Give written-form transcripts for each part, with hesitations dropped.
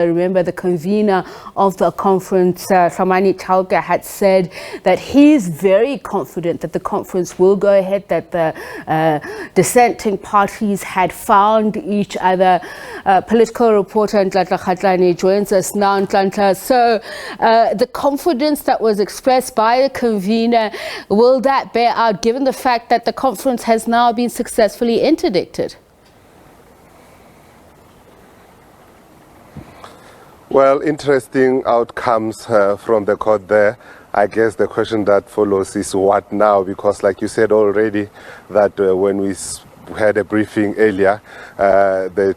I remember the convener of the conference, Thamani Chauke, had said that he's very confident that the conference will go ahead, that the dissenting parties had found each other. Political reporter Ntlantla Kgatlhane joins us now. Ntlantla, so the confidence that was expressed by the convener, will that bear out given the fact that the conference has now been successfully interdicted? Well, interesting outcomes from the court there. I guess the question that follows is what now? Because like you said already, that when we had a briefing earlier, the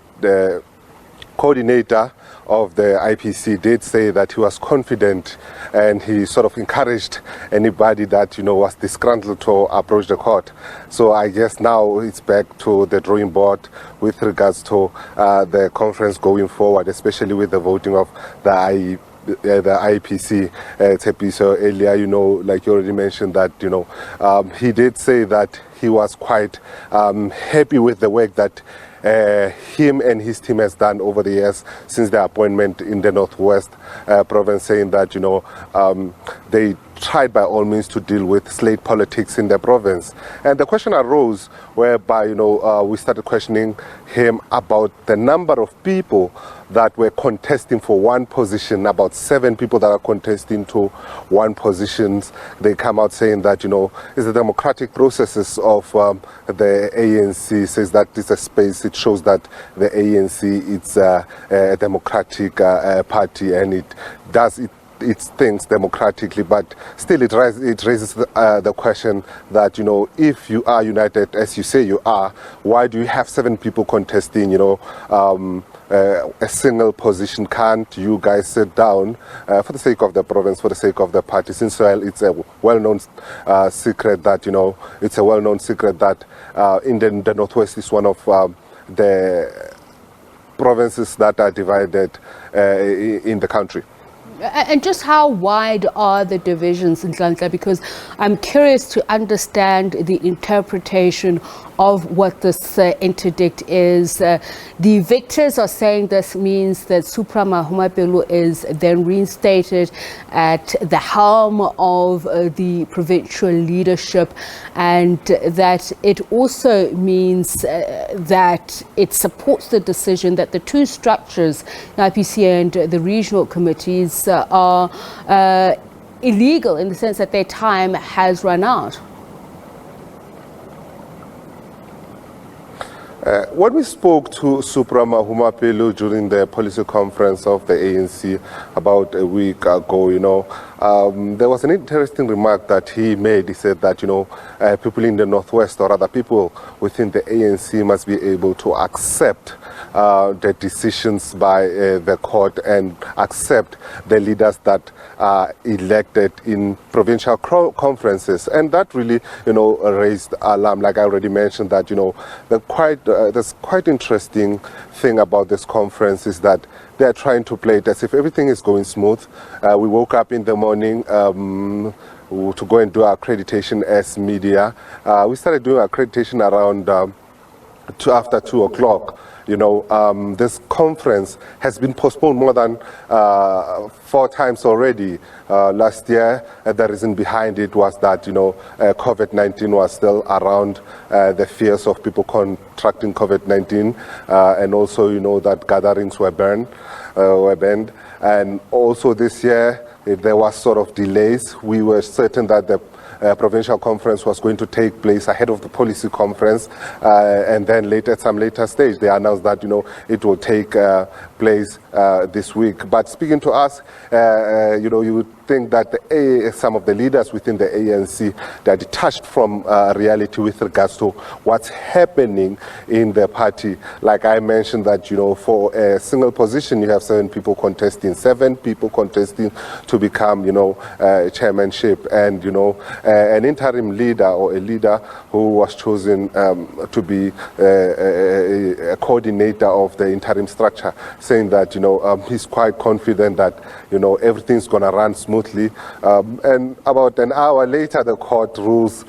coordinator of the IPC did say that he was confident, and he sort of encouraged anybody that was disgruntled to approach the court. So I guess now it's back to the drawing board with regards to the conference going forward, especially with the voting of the IPC. So earlier, like you already mentioned, that he did say that he was quite happy with the work that him and his team has done over the years since their appointment in the North West province, saying that they tried by all means to deal with slate politics in the province. And the question arose whereby we started questioning him about the number of people that were contesting for one position, about 7 people that are contesting to one positions. They come out saying that it's the democratic processes of the ANC, says that it's a space, it shows that the ANC is a democratic party, and it does its things democratically, but still it raises the question that if you are united as you say you are, why do you have 7 people contesting a single position? Can't you guys sit down for the sake of the province, for the sake of the party? Since it's a well-known secret that it's a well-known secret that in the Northwest is one of the provinces that are divided in the country. And just how wide are the divisions in Ntlantla? Because I'm curious to understand the interpretation of what this interdict is. The victors are saying this means that Supra Mahumapelo is then reinstated at the helm of the provincial leadership, and that it also means that it supports the decision that the two structures, IPC and the regional committees, are illegal in the sense that their time has run out. When we spoke to Supra Mahumapelo during the policy conference of the ANC about a week ago, there was an interesting remark that he made. He said that, people in the Northwest, or other people within the ANC, must be able to accept the decisions by the court and accept the leaders that are elected in provincial conferences. And that really, raised alarm. Like I already mentioned, that, there's quite interesting thing about this conference is that they're trying to play it as if everything is going smooth. We woke up in the morning to go and do our accreditation as media. We started doing accreditation around after 2 o'clock. This conference has been postponed more than 4 times already. Last year, the reason behind it was that, COVID-19 was still around, the fears of people contracting COVID-19, and also, that gatherings were banned. And also this year, there was sort of delays. We were certain that the provincial conference was going to take place ahead of the policy conference, and then at some later stage they announced that it will take place this week. But speaking to us, you would think that some of the leaders within the ANC, they are detached from reality with regards to what's happening in the party. Like I mentioned that for a single position you have 7 people contesting, 7 people contesting to become chairmanship, and an interim leader or a leader who was chosen to be a coordinator of the interim structure, saying that, he's quite confident that, everything's going to run smoothly. And about an hour later, the court rules,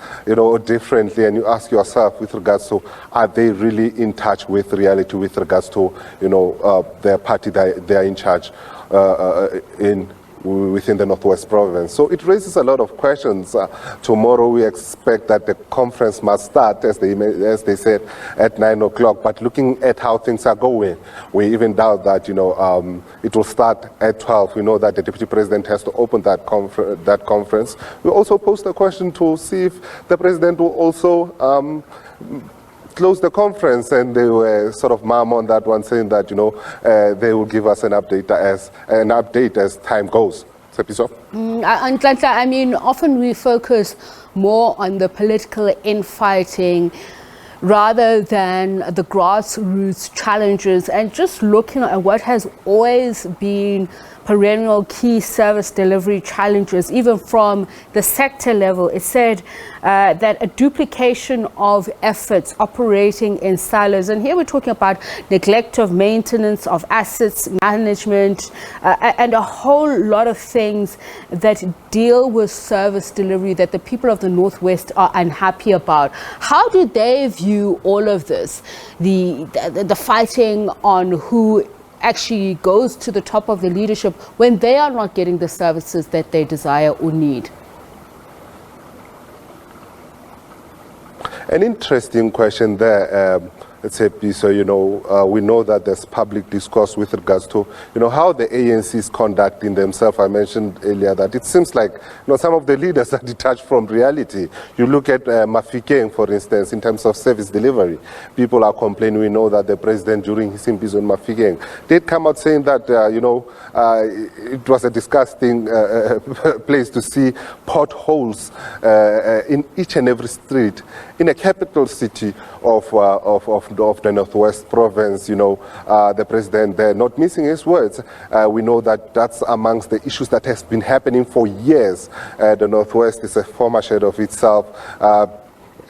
differently. And you ask yourself with regards to, are they really in touch with reality with regards to, their party they are in charge within the Northwest province. So it raises a lot of questions. Tomorrow we expect that the conference must start, as they said, at 9 o'clock. But looking at how things are going, we even doubt that, it will start at 12. We know that the Deputy President has to open that conference. We also posed a question to see if the President will also close the conference, and they were sort of mum on that one, saying that they will give us an update as time goes. Ntlantla, I mean, often we focus more on the political infighting rather than the grassroots challenges, and just looking at what has always been perennial key service delivery challenges, even from the sector level. It said that a duplication of efforts operating in silos, and here we're talking about neglect of maintenance of assets management and a whole lot of things that deal with service delivery that the people of the Northwest are unhappy about. How do they view all of this, the fighting on who actually goes to the top of the leadership when they are not getting the services that they desire or need? An interesting question there. So, we know that there's public discourse with regards to, how the ANC is conducting themselves. I mentioned earlier that it seems like, some of the leaders are detached from reality. You look at Mafikeng, for instance, in terms of service delivery. People are complaining. We know that the president, during his impeachment on Mafikeng, did come out saying that, it was a disgusting place to see potholes in each and every street in a capital city of the Northwest province. The president there not missing his words. We know that that's amongst the issues that has been happening for years. The Northwest is a former shadow of itself.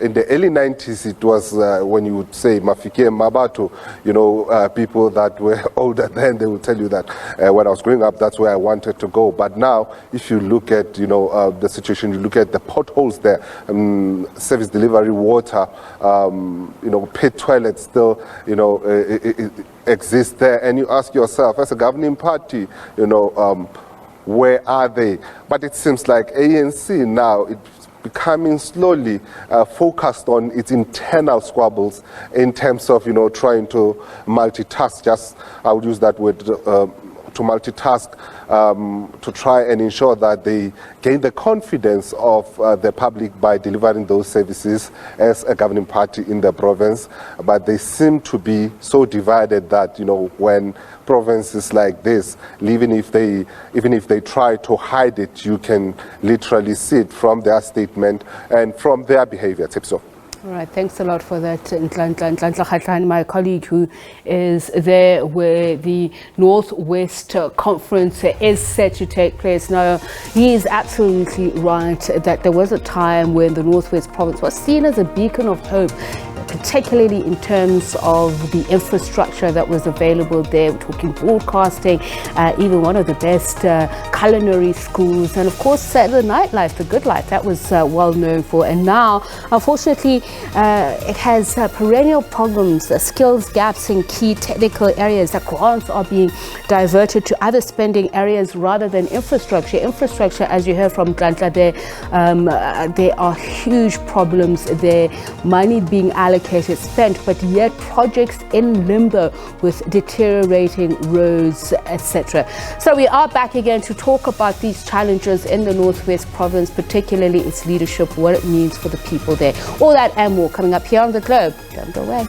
In the early 90s, it was when you would say Mafikeng, Mabato, people that were older then, they would tell you that when I was growing up, that's where I wanted to go. But now, if you look at, the situation, you look at the potholes there, service delivery, water, pit toilets still, it exists there. And you ask yourself, as a governing party, where are they? But it seems like ANC now, it's becoming slowly focused on its internal squabbles in terms of, trying to multitask. I would use that word, to multitask, to try and ensure that they gain the confidence of the public by delivering those services as a governing party in the province. But they seem to be so divided that, when provinces like this, even if they try to hide it, you can literally see it from their statement and from their behavior. All right, thanks a lot for that, Ntlantla Kgatlhane, my colleague who is there where the Northwest Conference is set to take place. Now, he is absolutely right that there was a time when the Northwest Province was seen as a beacon of hope, particularly in terms of the infrastructure that was available there. We're talking broadcasting, even one of the best culinary schools, and of course the nightlife, the good life, that was well known for. And now, unfortunately, it has perennial problems, skills gaps in key technical areas. That grants are being diverted to other spending areas rather than infrastructure. Infrastructure, as you heard from Ntlantla, there are huge problems there. Money being allocated, spent, but yet projects in limbo with deteriorating roads, etc. So we are back again to talk about these challenges in the Northwest Province, particularly its leadership, what it means for the people there. All that and more coming up here on The Globe. Don't go away.